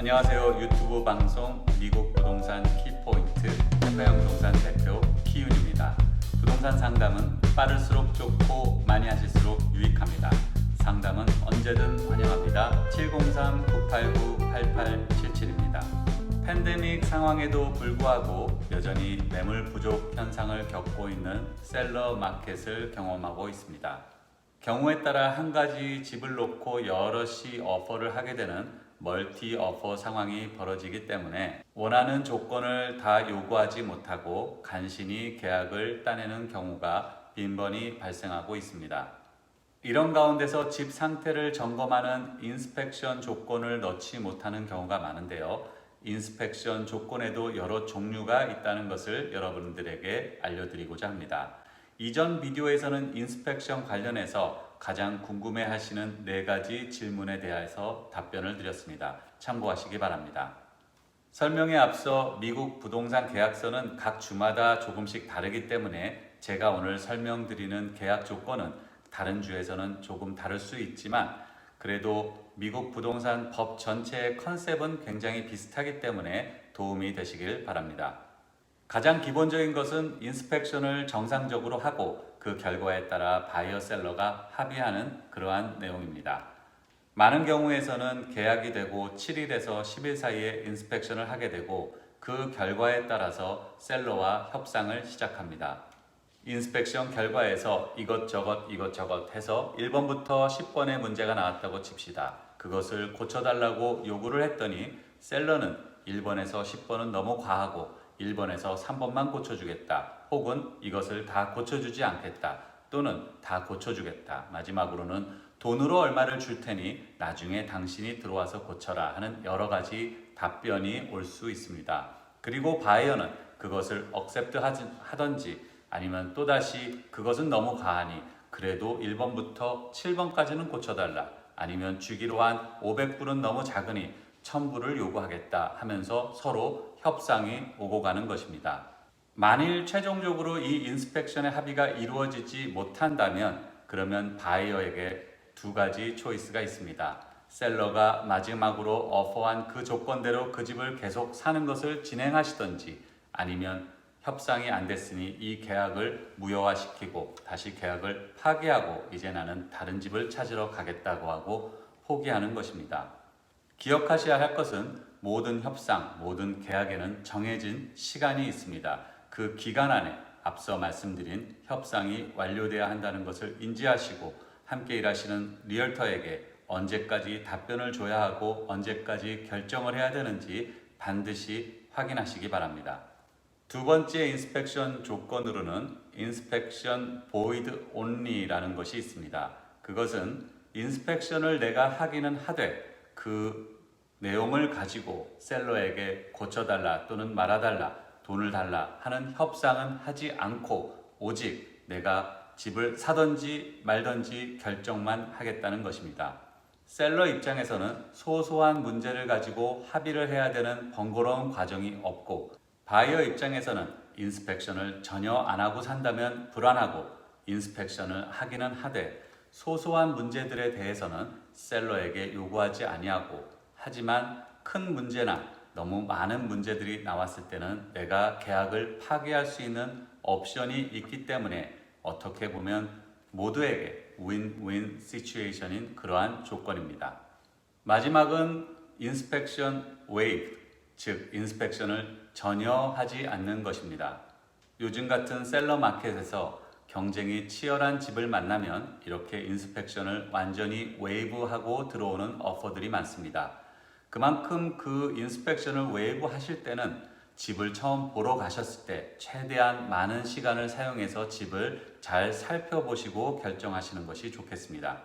안녕하세요. 유튜브 방송 미국 부동산 키포인트 태평양 부동산 대표 키윤입니다. 부동산 상담은 빠를수록 좋고 많이 하실수록 유익합니다. 상담은 언제든 환영합니다. 703-989-8877입니다. 팬데믹 상황에도 불구하고 여전히 매물 부족 현상을 겪고 있는 셀러 마켓을 경험하고 있습니다. 경우에 따라 한 가지 집을 놓고 여럿이 오퍼를 하게 되는 멀티 오퍼 상황이 벌어지기 때문에 원하는 조건을 다 요구하지 못하고 간신히 계약을 따내는 경우가 빈번히 발생하고 있습니다. 이런 가운데서 집 상태를 점검하는 인스펙션 조건을 넣지 못하는 경우가 많은데요. 인스펙션 조건에도 여러 종류가 있다는 것을 여러분들에게 알려드리고자 합니다. 이전 비디오에서는 인스펙션 관련해서 가장 궁금해하시는 4가지 질문에 대해서 답변을 드렸습니다. 참고하시기 바랍니다. 설명에 앞서 미국 부동산 계약서는 각 주마다 조금씩 다르기 때문에 제가 오늘 설명드리는 계약 조건은 다른 주에서는 조금 다를 수 있지만 그래도 미국 부동산 법 전체의 컨셉은 굉장히 비슷하기 때문에 도움이 되시길 바랍니다. 가장 기본적인 것은 인스펙션을 정상적으로 하고 그 결과에 따라 바이어 셀러가 합의하는 그러한 내용입니다. 많은 경우에서는 계약이 되고 7일에서 10일 사이에 인스펙션을 하게 되고 그 결과에 따라서 셀러와 협상을 시작합니다. 인스펙션 결과에서 이것저것 해서 1번부터 10번의 문제가 나왔다고 칩시다. 그것을 고쳐달라고 요구를 했더니 셀러는 1번에서 10번은 너무 과하고 1번에서 3번만 고쳐주겠다. 혹은 이것을 다 고쳐주지 않겠다. 또는 다 고쳐주겠다. 마지막으로는 돈으로 얼마를 줄 테니 나중에 당신이 들어와서 고쳐라 하는 여러 가지 답변이 올 수 있습니다. 그리고 바이어는 그것을 억셉트 하든지 아니면 또다시 그것은 너무 과하니 그래도 1번부터 7번까지는 고쳐달라. 아니면 주기로 한 500불은 너무 작으니 1000불을 요구하겠다 하면서 서로 협상이 오고 가는 것입니다. 만일 최종적으로 이 인스펙션의 합의가 이루어지지 못한다면 그러면 바이어에게 2가지 초이스가 있습니다. 셀러가 마지막으로 오퍼한 그 조건대로 그 집을 계속 사는 것을 진행하시든지 아니면 협상이 안 됐으니 이 계약을 무효화시키고 다시 계약을 파기하고 이제 나는 다른 집을 찾으러 가겠다고 하고 포기하는 것입니다. 기억하셔야 할 것은 모든 협상, 모든 계약에는 정해진 시간이 있습니다. 그 기간 안에 앞서 말씀드린 협상이 완료돼야 한다는 것을 인지하시고 함께 일하시는 리얼터에게 언제까지 답변을 줘야 하고 언제까지 결정을 해야 되는지 반드시 확인하시기 바랍니다. 2번째 인스펙션 조건으로는 인스펙션 보이드 온리라는 것이 있습니다. 그것은 인스펙션을 내가 하기는 하되 그 내용을 가지고 셀러에게 고쳐달라 또는 말아달라 돈을 달라 하는 협상은 하지 않고 오직 내가 집을 사든지 말든지 결정만 하겠다는 것입니다. 셀러 입장에서는 소소한 문제를 가지고 합의를 해야 되는 번거로운 과정이 없고 바이어 입장에서는 인스펙션을 전혀 안 하고 산다면 불안하고 인스펙션을 하기는 하되 소소한 문제들에 대해서는 셀러에게 요구하지 아니하고 하지만 큰 문제나 너무 많은 문제들이 나왔을 때는 내가 계약을 파기할 수 있는 옵션이 있기 때문에 어떻게 보면 모두에게 윈윈 시츄에이션인 그러한 조건입니다. 마지막은 인스펙션 웨이브, 즉 인스펙션을 전혀 하지 않는 것입니다. 요즘 같은 셀러 마켓에서 경쟁이 치열한 집을 만나면 이렇게 인스펙션을 완전히 웨이브하고 들어오는 오퍼들이 많습니다. 그만큼 그 인스펙션을 웨이브 하실 때는 집을 처음 보러 가셨을 때 최대한 많은 시간을 사용해서 집을 잘 살펴보시고 결정하시는 것이 좋겠습니다.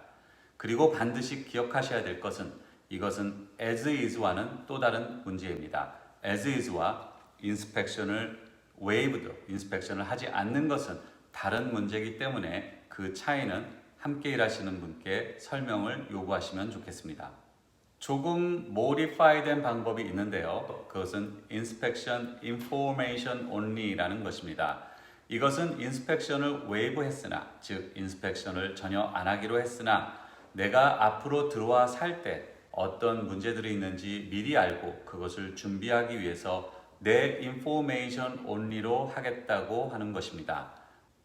그리고 반드시 기억하셔야 될 것은 이것은 as is와는 또 다른 문제입니다. as is와 인스펙션을 인스펙션을 하지 않는 것은 다른 문제이기 때문에 그 차이는 함께 일하시는 분께 설명을 요구하시면 좋겠습니다. 조금 모디파이된 방법이 있는데요. 그것은 Inspection Information Only라는 것입니다. 이것은 인스펙션을 웨이브 했으나, 즉 인스펙션을 전혀 안 하기로 했으나 내가 앞으로 들어와 살 때 어떤 문제들이 있는지 미리 알고 그것을 준비하기 위해서 내 information only로 하겠다고 하는 것입니다.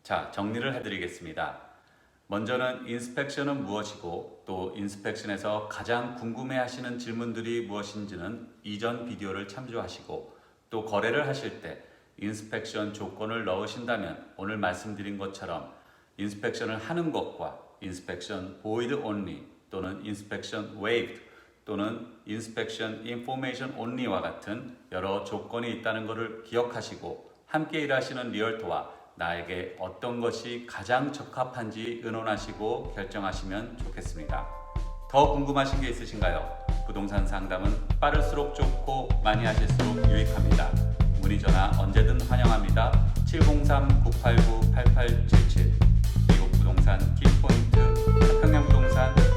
자, 정리를 해드리겠습니다. 먼저는 인스펙션은 무엇이고 또 인스펙션에서 가장 궁금해하시는 질문들이 무엇인지는 이전 비디오를 참조하시고 또 거래를 하실 때 인스펙션 조건을 넣으신다면 오늘 말씀드린 것처럼 인스펙션을 하는 것과 인스펙션 void only 또는 인스펙션 waived 또는 인스펙션 information only와 같은 여러 조건이 있다는 것을 기억하시고 함께 일하시는 리얼터와 나에게 어떤 것이 가장 적합한지 의논하시고 결정하시면 좋겠습니다. 더 궁금하신 게 있으신가요? 부동산 상담은 빠를수록 좋고 많이 하실수록 유익합니다. 문의 전화 언제든 환영합니다. 703-989-8877 미국 부동산 키포인트 평양부동산